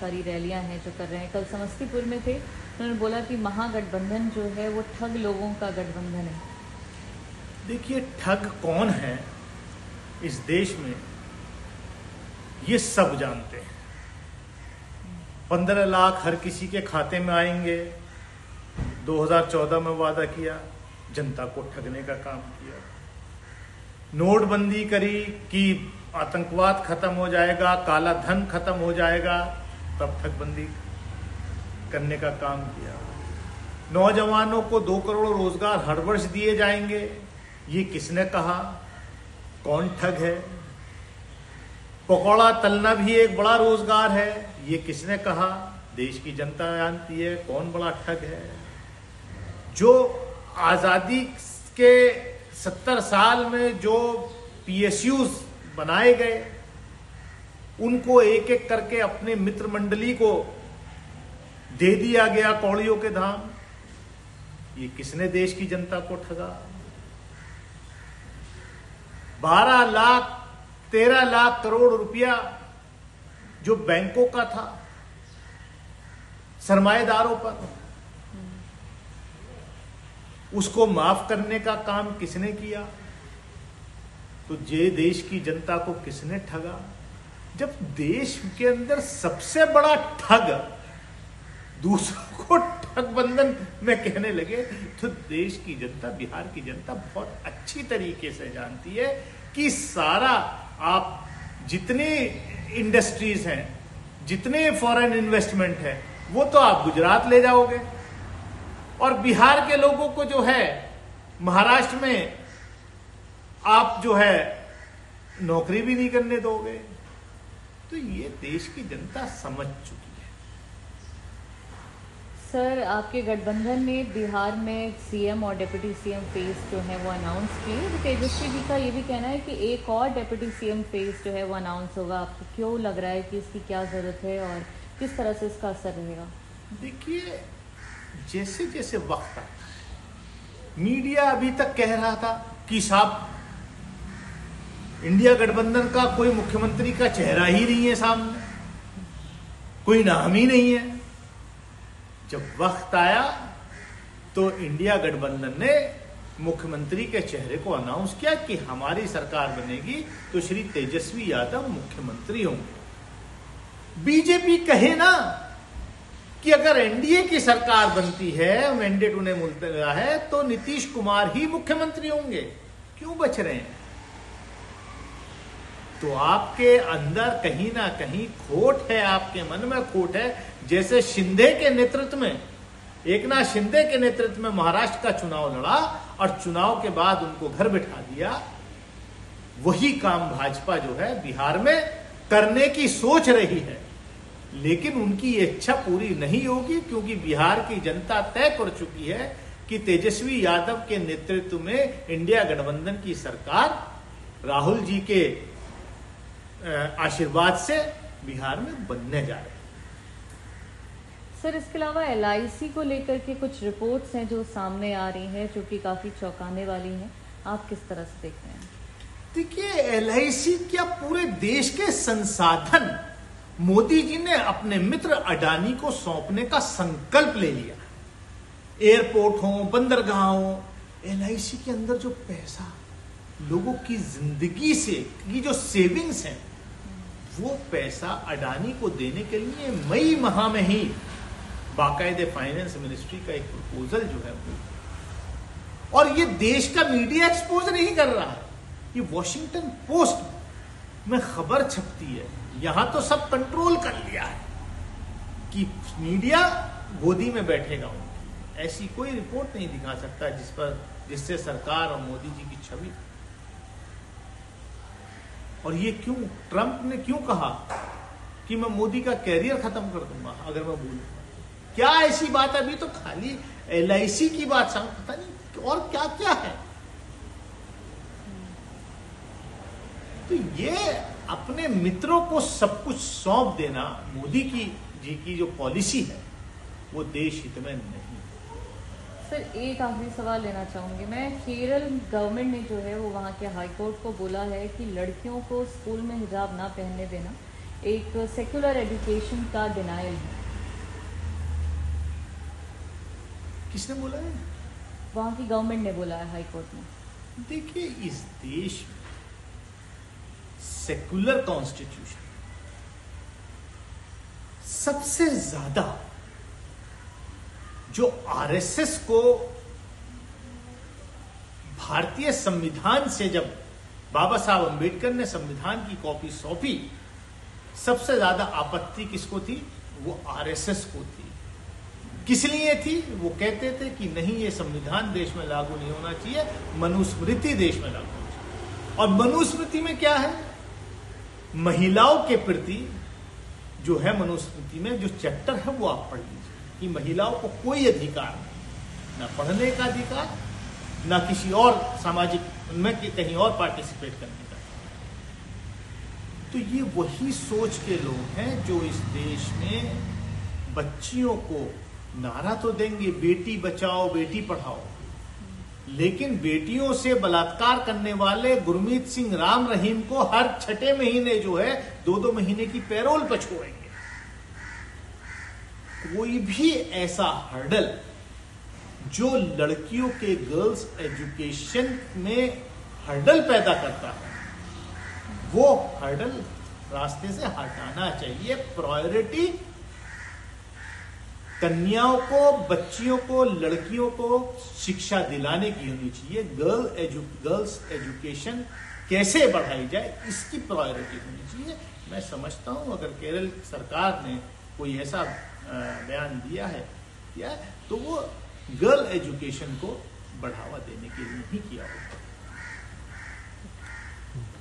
सारी रैलियां हैं जो कर रहे हैं। कल समस्तीपुर में थे, उन्होंने बोला कि महागठबंधन जो है वो ठग लोगों का गठबंधन है। देखिए, ठग कौन है इस देश में ये सब जानते हैं। 15 लाख हर किसी के खाते में आएंगे, 2014 में वादा किया, जनता को ठगने का काम किया। नोटबंदी करी कि आतंकवाद खत्म हो जाएगा, काला धन खत्म हो जाएगा, तब ठगबंदी करने का काम किया। नौजवानों को 2 करोड़ रोजगार हर वर्ष दिए जाएंगे, ये किसने कहा? कौन ठग है? पकौड़ा तलना भी एक बड़ा रोजगार है, ये किसने कहा? देश की जनता जानती है कौन बड़ा ठग है। जो आजादी के 70 साल में जो PSUs बनाए गए, उनको एक एक करके अपने मित्र मंडली को दे दिया गया कौड़ियों के धाम। ये किसने देश की जनता को ठगा? 12 लाख 13 लाख करोड़ रुपया जो बैंकों का था सरमाएदारों पर, उसको माफ करने का काम किसने किया? तो ये देश की जनता को किसने ठगा? जब देश के अंदर सबसे बड़ा ठग दूसरों को ठग बंधन में कहने लगे, तो देश की जनता, बिहार की जनता बहुत अच्छी तरीके से जानती है कि सारा आप जितने इंडस्ट्रीज हैं, जितने फॉरेन इन्वेस्टमेंट है, वो तो आप गुजरात ले जाओगे, और बिहार के लोगों को जो है महाराष्ट्र में आप जो है नौकरी भी नहीं करने दोगे। तो ये देश की जनता समझ चुकी है। सर, आपके गठबंधन ने बिहार में CM और डिप्टी CM फेज जो है वो अनाउंस किए। तो तेजस्वी जी का ये भी कहना है कि एक और डिप्टी CM फेज जो है वो अनाउंस होगा। आपको क्यों लग रहा है कि इसकी क्या जरूरत है और किस तरह से इसका असर रहेगा? देखिए, जैसे जैसे वक्त आता है, मीडिया अभी तक कह रहा था कि साहब इंडिया गठबंधन का कोई मुख्यमंत्री का चेहरा ही नहीं है सामने, कोई नाम ही नहीं है। जब वक्त आया तो इंडिया गठबंधन ने मुख्यमंत्री के चेहरे को अनाउंस किया कि हमारी सरकार बनेगी तो श्री तेजस्वी यादव मुख्यमंत्री होंगे। बीजेपी कहे ना कि अगर एनडीए की सरकार बनती है, मैंडेट उन्हें मिलता है, तो नीतीश कुमार ही मुख्यमंत्री होंगे। क्यों बच रहे हैं? तो आपके अंदर कहीं ना कहीं खोट है, आपके मन में खोट है। जैसे शिंदे के नेतृत्व में, एकनाथ शिंदे के नेतृत्व में महाराष्ट्र का चुनाव लड़ा और चुनाव के बाद उनको घर बिठा दिया, वही काम भाजपा जो है बिहार में करने की सोच रही है। लेकिन उनकी ये इच्छा पूरी नहीं होगी, क्योंकि बिहार की जनता तय कर चुकी है कि तेजस्वी यादव के नेतृत्व में इंडिया गठबंधन की सरकार राहुल जी के आशीर्वाद से बिहार में बनने जा रही है। सर, इसके अलावा LIC को लेकर के कुछ रिपोर्ट्स हैं जो सामने आ रही हैं, जो कि काफी चौंकाने वाली हैं। आप किस तरह से देख रहे हैं? देखिए, LIC क्या पूरे देश के संसाधन मोदी जी ने अपने मित्र अडानी को सौंपने का संकल्प ले लिया। एयरपोर्ट हो, बंदरगाह हो, LIC के अंदर जो पैसा लोगों की जिंदगी से की जो सेविंग्स हैं, वो पैसा अडानी को देने के लिए मई माह में ही बाकायदे फाइनेंस मिनिस्ट्री का एक प्रपोजल जो है वो, और ये देश का मीडिया एक्सपोज नहीं कर रहा है, ये वॉशिंगटन पोस्ट में खबर छपती है। यहां तो सब कंट्रोल कर लिया है कि मीडिया गोदी में बैठेगा उनकी। ऐसी कोई रिपोर्ट नहीं दिखा सकता जिससे सरकार और मोदी जी की छवि। और ये क्यों, ट्रंप ने क्यों कहा कि मैं मोदी का कैरियर खत्म कर दूंगा अगर मैं बोलूं? क्या ऐसी बात? अभी तो खाली LIC की बात सांग, पता नहीं और क्या क्या है। तो ये अपने मित्रों को सब कुछ सौंप देना, मोदी जी की जो पॉलिसी है, वो देश हित में नहीं। सर, एक आखिरी सवाल लेना चाहूंगी मैं। केरल गवर्नमेंट ने जो है वो वहाँ के हाई कोर्ट को बोला है कि लड़कियों को स्कूल में हिजाब ना पहनने देना एक सेक्युलर एजुकेशन का डिनायल है। किसने बोला है? वहां की गवर्नमेंट ने बोला है हाई कोर्ट में। देखिए, इस देश में सेक्युलर कॉन्स्टिट्यूशन सबसे ज्यादा जो आरएसएस को भारतीय संविधान से, जब बाबा साहब अंबेडकर ने संविधान की कॉपी सौंपी, सबसे ज्यादा आपत्ति किसको थी? वो आरएसएस को थी। किस लिए थी? वो कहते थे कि नहीं, ये संविधान देश में लागू नहीं होना चाहिए, मनुस्मृति देश में लागू होना चाहिए। और मनुस्मृति में क्या है? महिलाओं के प्रति जो है, मनुस्मृति में जो चैप्टर है वो आप पढ़ लीजिए कि महिलाओं को कोई अधिकार नहीं, ना पढ़ने का अधिकार, ना किसी और सामाजिक उनमें कहीं और पार्टिसिपेट करने का। तो ये वही सोच के लोग हैं जो इस देश में बच्चियों को नारा तो देंगे बेटी बचाओ बेटी पढ़ाओ, लेकिन बेटियों से बलात्कार करने वाले गुरमीत सिंह राम रहीम को हर छठे महीने जो है 2-2 महीने की पैरोल पर छोड़ेंगे। कोई भी ऐसा हर्डल जो लड़कियों के गर्ल्स एजुकेशन में हर्डल पैदा करता है, वो हर्डल रास्ते से हटाना चाहिए। प्रायोरिटी कन्याओं को, बच्चियों को, लड़कियों को शिक्षा दिलाने की होनी चाहिए। गर्ल्स एजुकेशन कैसे बढ़ाई जाए, इसकी प्रायोरिटी होनी चाहिए। मैं समझता हूं अगर केरल सरकार ने कोई ऐसा बयान दिया है तो वो गर्ल एजुकेशन को बढ़ावा देने के लिए ही किया होगा।